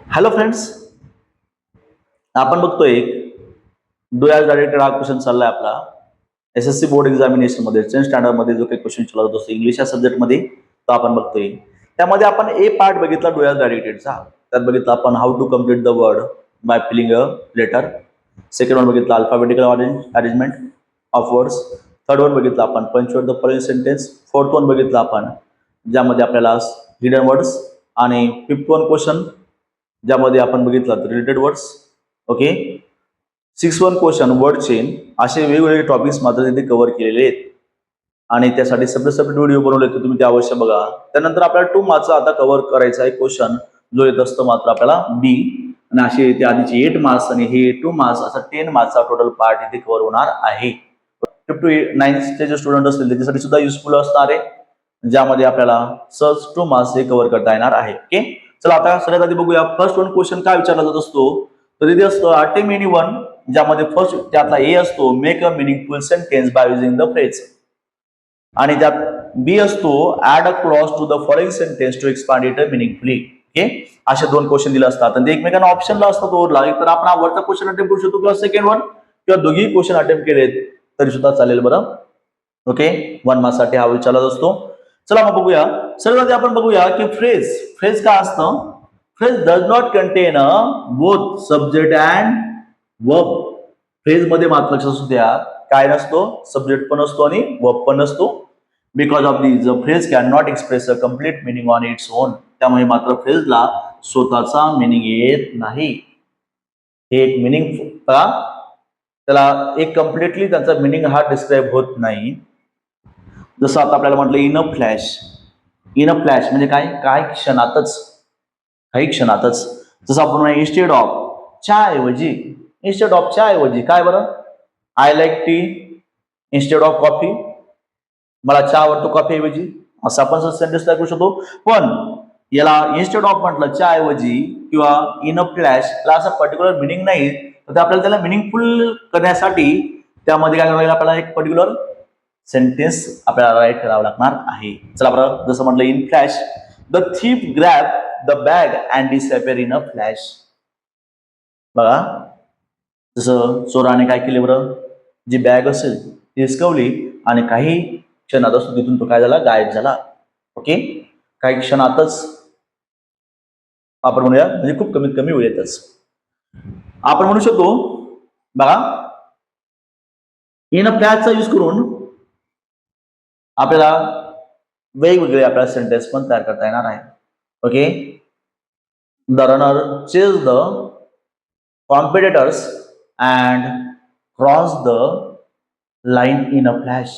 Hello friends, आपण बघतोय do as directed हा क्वेश्चन चाललाय आपला एसएससी बोर्ड एक्झामिनेशन मध्ये 10th स्टँडर्ड मध्ये जो काही क्वेश्चन चालत असतो इंग्लिश या सब्जेक्ट मध्ये तो आपण बघतोय. त्यामध्ये आपण ए पार्ट बघितला डू ॲज डायरेक्टेडचा. त्यात बघितला आपण how to complete the word by filling a letter. Second one बघितला alphabetical arrangement of words. Third one बघितला आपण punctuate the following sentence. Fourth one बघितला आपण ज्यामध्ये आपल्याला हिडन वर्ड्स. आणि फिफ्थ वन क्वेश्चन ज्यामध्ये आपण बघितलं related words. Okay, 6 question word chain असे वेगवेगळे टॉपिक्स मात्र तिथे कव्हर केलेले आहेत आणि त्यासाठी सेपरेट व्हिडिओ बनवले तर तुम्ही ते अवश्य बघा. त्यानंतर आपल्याला 2 मार्क्सचा आता कव्हर करायचा आहे क्वेश्चन जो येत असतो मात्र आपल्याला बी आणि असे येते आधीचे 8 मार्क्स आणि हे 2 मार्क्स असा 10 मार्क्सचा टोटल पार्ट इथे कव्हर होणार आहे. 5 to 9 चे जे स्टुडंट असतील त्याच्यासाठी सुद्धा युजफुल असणार आहे ज्यामध्ये आपल्याला सहज 2 मार्क्स हे कव्हर करता येणार आहे. ओके, चला आता सगळ्यात आधी बघूया फर्स्ट वन क्वेश्चन काय विचारला जात असतो. तर इथे असतो अटेम एनी वन ज्यामध्ये फर्स्ट त्यातला ए असतो make a meaningful sentence by using the phrase आणि त्यात बी असतो add a clause to the following sentence to expand it meaningfully. Okay, असे 2 क्वेश्चन दिले असतात आणि ते एकमेकांना ऑप्शनला असतात ओरला. एक तर आपण आवडता क्वेश्चन अटेम्प्ट करू शकतो किंवा सेकंड वन किंवा दोघी क्वेश्चन अटेम्प्ट केलेत तरी सुद्धा चालेल. बरं, ओके, 1 मार्क्स साठी हा विचारला असतो. चला मग बघूया. सर्वात आपण बघूया की फ्रेज काय असतं. Phrase does not contain a both subject and verb. Phrase मध्ये मात्र लक्षात असू द्या काय नसतो, सब्जेक्ट पण असतो आणि वर्ब पण नसतो. Because of this the phrase can not express a complete meaning on its own. त्यामुळे मात्र फ्रेजला स्वतःचा मिनिंग येत नाही. हे एक मिनिंग त्याला एक कम्प्लिटली त्याचा मिनिंग हा डिस्क्राईब होत नाही. जसं आता आपल्याला म्हटलं in a flash. In a flash म्हणजे काय, काही क्षणातच. जसं आपण इन्स्टेड ऑफ च्या ऐवजी काय बरं, I like tea instead of coffee. मला चहा आवडतो कॉफी ऐवजी, असं आपण सेंटेन्स करू शकतो. पण याला इन्स्टेड ऑफ म्हटलं च्या ऐवजी किंवा इन अ फ्लॅश याला असं पर्टिक्युलर मिनिंग नाही. तर आपल्याला त्याला मिनिंगफुल करण्यासाठी त्यामध्ये काय करावं लागेल, आपल्याला एक पर्टिक्युलर सेंटेन्स आपल्याला राईट करावं लागणार आहे. चला बरं, जसं म्हटलं in flash the thief grab the bag and disappear in a flash. बघा, जसं चोराने काय केले बरं, जी बॅग असेल ती हिसकवली आणि काही क्षणात असतो तिथून तो काय झाला, गायब झाला. ओके, काही क्षणातच आपण म्हणूया म्हणजे खूप कमीत कमी वेळेतच आपण म्हणू शकतो. बघा, इन अ फ्लॅशचा यूज करून आपल्याला वेगवेगळे आपल्याला सेंटेन्स पण तयार करता येणार आहे. Okay, the runner chase the competitors and cross the line in a flash.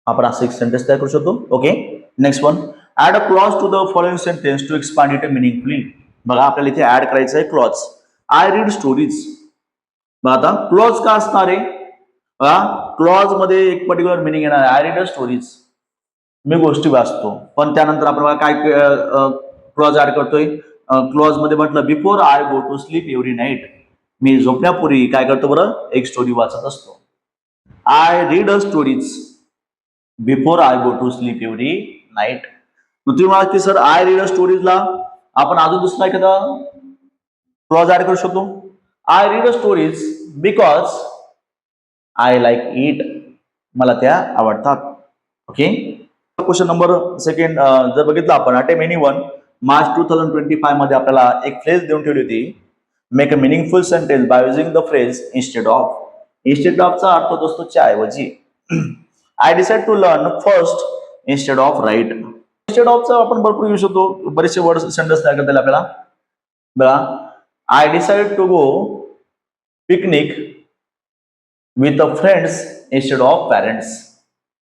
आपण असं एक सेंटेन्स तयार करू शकतो. Okay, next one add a clause to the following sentence to expand it meaningfully. बघा, आपल्याला इथे ऍड करायचं आहे क्लॉज. I read stories. बघा आता क्लॉज का असणार आहे. बघा, क्लॉज मध्ये एक पर्टिक्युलर मिनिंग येणार आहे. आय रीड स्टोरीज, मी गोष्टी वाचतो. पण त्यानंतर आपण काय क्लॉज ऍड करतोय. क्लॉज मध्ये म्हटलं before I go to sleep every night, मी झोपण्यापूर्वी काय करतो बरं, एक स्टोरी वाचत असतो. I read a stories before I go to sleep every night. तुम्ही म्हणाल की सर आय रीड अ स्टोरीजला आपण अजून दुसरा एखादा क्लॉज ऍड करू शकतो. I read a stories because I like it, मला त्या आवडतात. ओके, क्वेश्चन नंबर सेकंड जर बघितलं आपण अटेम एनी वन मार्च 2025 मध्ये आपल्याला एक फ्रेज देऊन ठेवली होती, make a meaningful sentence by using the phrase instead of. Instead ऑफचा अर्थ होत असतो च्या ऐवजी. I decide to learn first instead of right. Instead ऑफचा आपण भरपूर यूज होतो, बरेचसे वर्ड सेंटेन्स तयार करता येईल आपल्याला. बघा, I decide to go picnic with a friends instead of parents.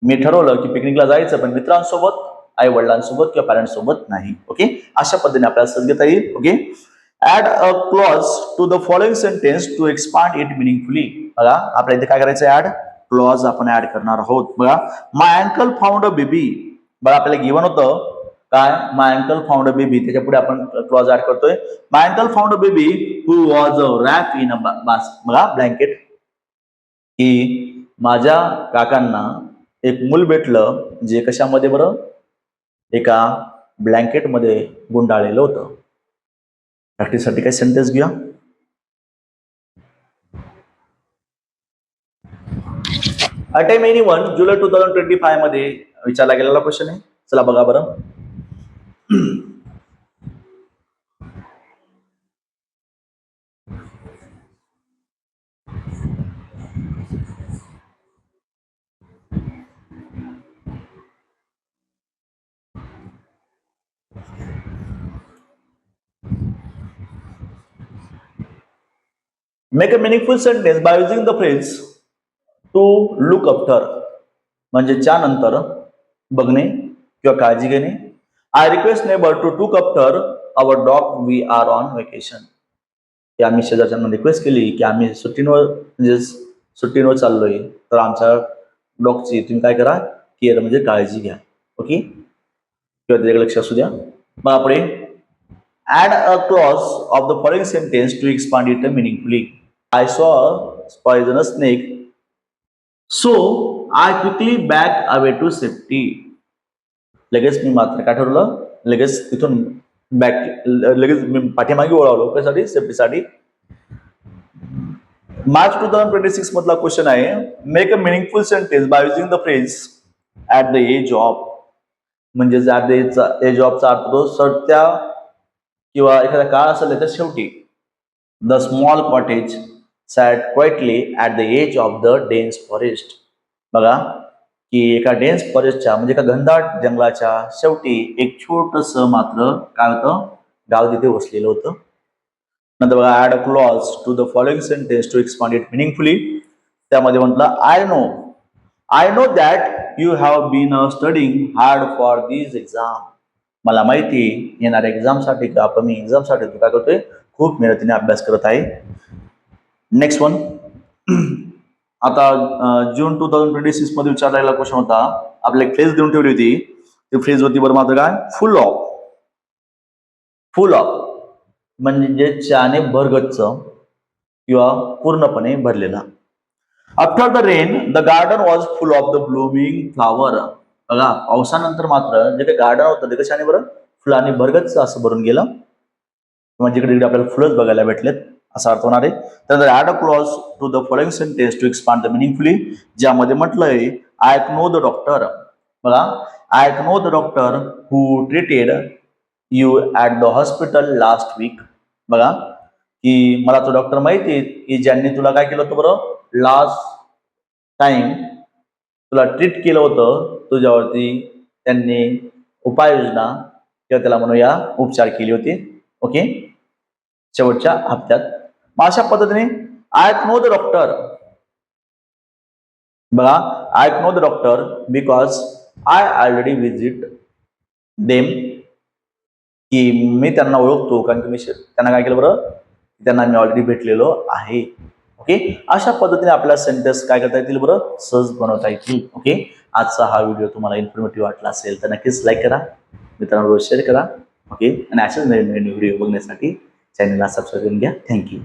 मी ठरवलं की पिकनिकला जायचं पण मित्रांसोबत, आई वडिलांसोबत किंवा पॅरेंट्स सोबत नाही. ओके, अशा पद्धतीने आपल्याला सहज घेता येईल. Okay, add a clause to the following sentence to expand it meaningfully. बघा, आपल्या इथे काय करायचं, ऍड क्लॉज आपण ऍड करणार आहोत. बघा, my uncle found a baby. बघा, आपल्याला गिव्हन होतं काय, my uncle found a baby, त्याच्या पुढे आपण क्लॉज ऍड करतोय. My uncle found a baby who was wrap in a बघा ब्लँकेट, की माझ्या काकांना एक मूल भेटलं जे कशामध्ये बरं, एका ब्लँकेटमध्ये गुंडाळलेलं होतं. प्रॅक्टिससाठी काही सेंटेन्स घेऊया. अटेम एनी वन जुलै 2025 मध्ये विचारला गेलेला क्वेश्चन आहे. चला बघा बरं. Make a meaningful sentence by using the phrase to look after, म्हणजे त्यानंतर बघणे किंवा काळजी घेणे. I request neighbour to look after our dog, we are on vacation. की आम्ही शेजारच्यांना रिक्वेस्ट केली की आम्ही सुट्टींवर म्हणजे सुट्टींवर चाललोय, तर आमच्या डॉगची तुम्ही काय करा, केअर म्हणजे काळजी घ्या. ओके, किंवा त्याच्याकडे लक्ष असू द्या. मग पुढे add a clause of the following sentence to expand it meaningfully. I saw a poisonous snake, so I quickly backed away to safety. लगेच मी मात्र काय ठरवलं, लगेच तिथून लगेच मी पाठीमागे वळवलो कशासाठी, सेफ्टीसाठी. मार्च 2026 मधला क्वेश्चन आहे. Make a meaningful sentence by using the phrase at the edge of, म्हणजे ऍट द एज ऑफचा अर्थ तो सध्या किंवा एखादा काळ असेल त्याच्या शेवटी. The small cottage sat quietly at the edge of the dense forest. बघा की एका डेन्स फॉरेस्टच्या म्हणजे एका घनदाट जंगलाच्या शेवटी एक छोटस मात्र काय होतं, गाव तिथे वसलेलं होतं. नंतर बघा add a clause to the following sentence to expand it meaningfully. त्यामध्ये म्हटलं I know that you have been studying hard for this exam. मला माहिती येणाऱ्या एक्झामसाठी का आपण एक्झामसाठी तू काय करतोय, खूप मेहनतीने अभ्यास करत आहे. Next one. आता जून 2026 मध्ये विचारलेला क्वेश्चन होता. आपल्याला एक फ्रेज देऊन ठेवली होती. ती फ्रेज होती बरं मात्र काय, फुल ऑफ म्हणजे ज्याने भरगच्च किंवा पूर्णपणे भरलेला. After the rain the garden was full of the blooming flower. बघा पावसानंतर मात्र जे काही गार्डन होतं ते कशाने बरं, फुलांनी भरगच्च असं भरून गेलं, किंवा जिकडे जिकडे आपल्याला फुलंच बघायला भेटलेत असा अर्थ होणार आहे. त्यानंतर add a clause to the following sentence to expand the meaningfully, ज्यामध्ये म्हटलंय आय नो द डॉक्टर. बघा I know the doctor who treated you at the hospital last week. बघा की मला तो डॉक्टर माहिती आहे की ज्यांनी तुला काय केलं होतं बरं, लास्ट टाइम तुला ट्रीट केलं होतं, तुझ्यावरती त्यांनी उपाययोजना किंवा त्याला म्हणूया उपचार केले होते. ओके, शेवटच्या हप्त्यात. मग अशा पद्धतीने आय नो द डॉक्टर. बघा I know the doctor because I already visit them, की मी त्यांना ओळखतो कारण की मी त्यांना काय केलं बरं, त्यांना मी ऑलरेडी भेटलेलो आहे. ओके, अशा पद्धतीने आपल्याला सेंटेन्स काय करता येतील बरं, सहज बनवता येतील. ओके, आजचा हा व्हिडिओ तुम्हाला इन्फॉर्मेटिव्ह वाटला असेल तर नक्कीच लाईक करा, मित्रांबरोबर शेअर करा. ओके, आणि अशाच नवीन नवीन व्हिडिओ बघण्यासाठी चॅनलला सबस्क्राईब करून घ्या. थँक्यू.